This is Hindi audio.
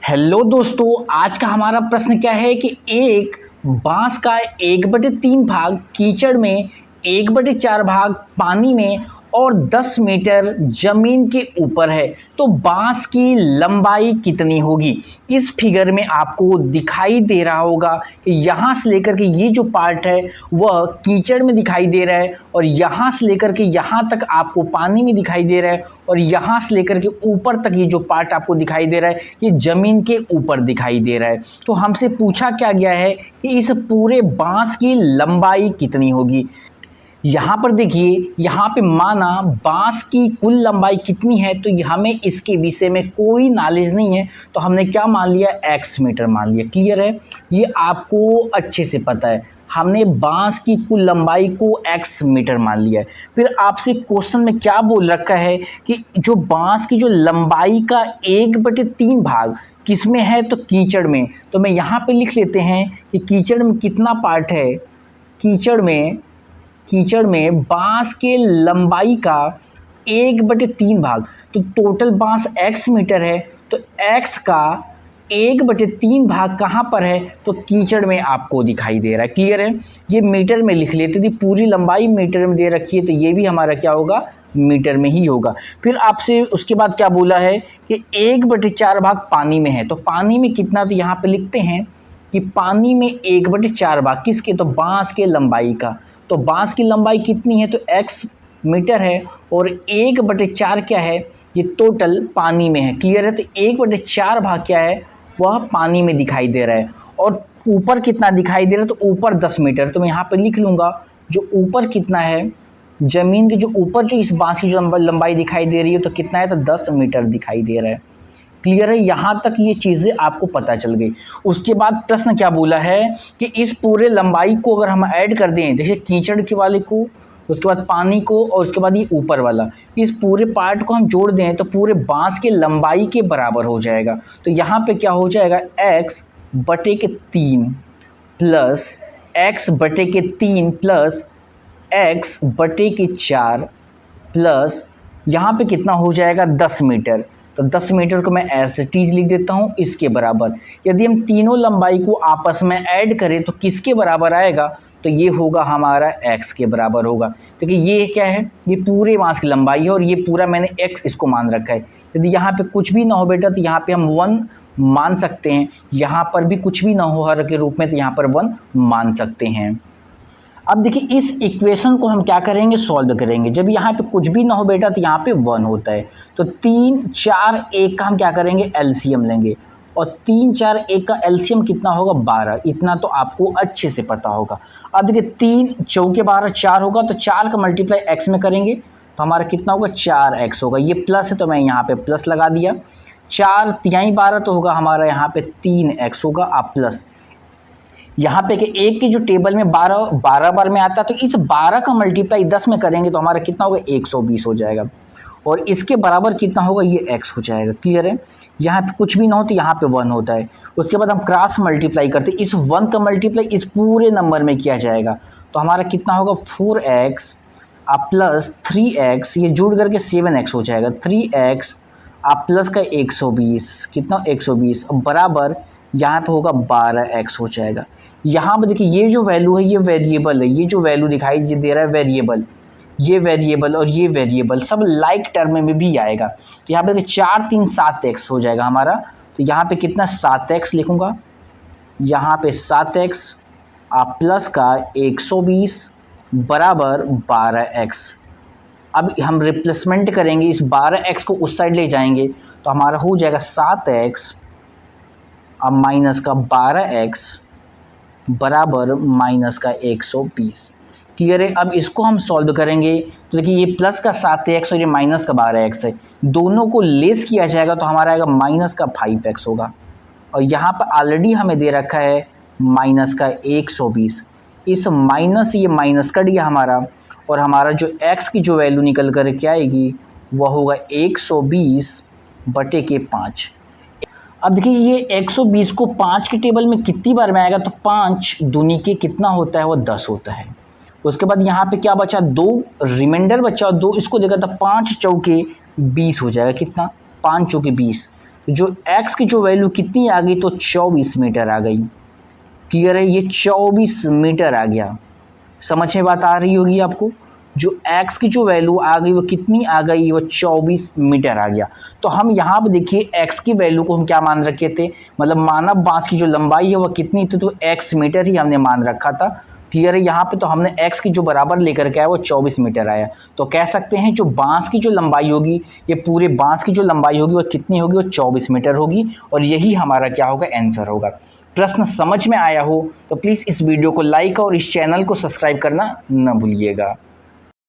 हेलो दोस्तों, आज का हमारा प्रश्न क्या है कि एक बांस का 1/3 भाग कीचड़ में, 1/4 भाग पानी में और 10 मीटर जमीन के ऊपर है, तो बांस की लंबाई कितनी होगी। इस फिगर में आपको दिखाई दे रहा होगा कि यहाँ से लेकर के ये जो पार्ट है वह कीचड़ में दिखाई दे रहा है और यहाँ से लेकर के यहाँ तक आपको पानी में दिखाई दे रहा है और यहाँ से लेकर के ऊपर तक ये जो पार्ट आपको दिखाई दे रहा है ये ज़मीन के ऊपर दिखाई दे रहा है। तो हमसे पूछा क्या गया है कि इस पूरे बांस की लंबाई कितनी होगी। यहाँ पर देखिए, यहाँ पे माना बांस की कुल लंबाई कितनी है, तो हमें इसके विषय में कोई नॉलेज नहीं है, तो हमने क्या मान लिया, x मीटर मान लिया। क्लियर है, ये आपको अच्छे से पता है। हमने बांस की कुल लंबाई को x मीटर मान लिया है। फिर आपसे क्वेश्चन में क्या बोल रखा है कि जो बांस की जो लंबाई का 1/3 भाग किस में है, तो कीचड़ में। तो मैं यहाँ पे लिख लेते हैं कि कीचड़ में कितना पार्ट है। कीचड़ में बांस के लंबाई का 1/3 भाग, तो टोटल बांस x मीटर है, तो x का 1/3 भाग कहाँ पर है, तो कीचड़ में आपको दिखाई दे रहा है। क्लियर है, ये मीटर में लिख लेते थे, पूरी लंबाई मीटर में दे रखी है, तो ये भी हमारा क्या होगा, मीटर में ही होगा। फिर आपसे उसके बाद क्या बोला है कि 1/4 भाग पानी में है, तो पानी में कितना, तो यहाँ पे लिखते हैं कि पानी में 1/4 भाग किसके, तो बांस के लंबाई का। तो बांस की लंबाई कितनी है, तो x मीटर है और 1/4 क्या है, ये टोटल पानी में है। क्लियर है, तो 1/4 भाग क्या है, वह पानी में दिखाई दे रहा है। और ऊपर कितना दिखाई दे रहा है, तो ऊपर 10 मीटर। तो मैं यहाँ पे लिख लूँगा जो ऊपर कितना है, ज़मीन के जो ऊपर जो इस बांस की जो लंबाई दिखाई दे रही है, तो कितना है, तो 10 मीटर दिखाई दे रहा है। क्लियर है, यहाँ तक ये चीज़ें आपको पता चल गई। उसके बाद प्रश्न क्या बोला है कि इस पूरे लंबाई को अगर हम ऐड कर दें, जैसे कीचड़ के वाले को, उसके बाद पानी को और उसके बाद ये ऊपर वाला, इस पूरे पार्ट को हम जोड़ दें तो पूरे बांस के लंबाई के बराबर हो जाएगा। तो यहाँ पे क्या हो जाएगा, x/3 plus x/3 plus x/4 plus यहाँ पे कितना हो जाएगा, 10 मीटर। तो 10 मीटर को मैं एज इट इज लिख देता हूँ, इसके बराबर। यदि हम तीनों लंबाई को आपस में ऐड करें तो किसके बराबर आएगा, तो ये होगा हमारा x के बराबर होगा। देखिए ये क्या है, ये पूरे बांस की लंबाई है और ये पूरा मैंने x इसको मान रखा है। यदि यहाँ पे कुछ भी ना हो बेटा, तो यहाँ पे हम 1 मान सकते हैं, यहाँ पर भी कुछ भी ना हो हर के रूप में, तो यहाँ पर 1 मान सकते हैं। अब देखिए इस इक्वेशन को हम क्या करेंगे, सॉल्व करेंगे। जब यहाँ पे कुछ भी ना हो बेटा, तो यहाँ पे 1 होता है, तो 3, 4, 1 का हम क्या करेंगे, एलसीएम लेंगे। और 3, 4, 1 का एलसीएम कितना होगा, 12। इतना तो आपको अच्छे से पता होगा। अब देखिए 3 चौके 12 4 होगा, तो 4 का मल्टीप्लाई x में करेंगे तो हमारा कितना होगा, 4x होगा। ये प्लस है तो मैं यहाँ पे प्लस लगा दिया। 4 तिहाई 12 तो होगा हमारा यहाँ पे 3x होगा, आप प्लस यहाँ पे कि एक की जो टेबल में 12 बार में आता है, तो इस 12 का मल्टीप्लाई 10 में करेंगे तो हमारा कितना होगा, 120 हो जाएगा। और इसके बराबर कितना होगा, ये x हो जाएगा। क्लियर है, यहाँ पे कुछ भी ना हो तो यहाँ पे 1 होता है। उसके बाद हम क्रॉस मल्टीप्लाई करते हैं, इस 1 का मल्टीप्लाई इस पूरे नंबर में किया जाएगा, तो हमारा कितना होगा, 4x आप प्लस 3x, ये जुड़ करके 7x हो जाएगा। 3x आप प्लस का 120, कितना 120 बराबर यहाँ पे होगा 12x हो जाएगा। यहाँ पे देखिए ये जो वैल्यू है ये वेरिएबल है, ये जो वैल्यू दिखाई दे रहा है वेरिएबल, ये वेरिएबल और ये वेरिएबल सब लाइक टर्म में भी आएगा। तो यहाँ पे देखिए 4, 3, 7x हो जाएगा हमारा। तो यहाँ पे कितना 7x लिखूँगा, यहाँ पे 7x आप प्लस का 120 बराबर 12x। अब हम रिप्लेसमेंट करेंगे, इस 12x को उस साइड ले जाएंगे तो हमारा हो जाएगा 7x अब माइनस का 12x बराबर माइनस का 120। क्लियर है, अब इसको हम सॉल्व करेंगे तो देखिए ये प्लस का 7x और ये माइनस का 12x है, दोनों को लेस किया जाएगा तो हमारा आएगा माइनस का 5x होगा। और यहाँ पर ऑलरेडी हमें दे रखा है माइनस का 120, इस माइनस ये माइनस कट गया हमारा, और हमारा जो x की जो वैल्यू निकल कर क्या आएगी वह होगा 120/5। अब देखिए ये 120 को 5 के टेबल में कितनी बार में आएगा, तो 5 दूनी के कितना होता है, वो 10 होता है। उसके बाद यहाँ पे क्या बचा, 2 रिमाइंडर बचा, 2 इसको देखा तो 5 चौके 20 हो जाएगा। कितना, 5 चौके 20। जो x की जो वैल्यू कितनी आ गई, तो 24 मीटर आ गई। क्लियर है, ये 24 मीटर आ गया। समझ में बात आ रही होगी आपको। जो x की जो वैल्यू आ गई वो कितनी आ गई, वो 24 मीटर आ गया। तो हम यहाँ पे देखिए x की वैल्यू को हम क्या मान रखे थे, मतलब मानव बांस की जो लंबाई है वो कितनी थी, तो x मीटर ही हमने मान रखा था। क्लियर है, यहाँ पे तो हमने x की जो बराबर लेकर के आया वो 24 मीटर आया। तो कह सकते हैं जो बांस की जो लंबाई होगी, ये पूरे बांस की जो लंबाई होगी वो कितनी होगी, वो 24 मीटर होगी। और यही हमारा क्या होगा, आंसर होगा। प्रश्न समझ में आया हो तो प्लीज़ इस वीडियो को लाइक और इस चैनल को सब्सक्राइब करना न भूलिएगा।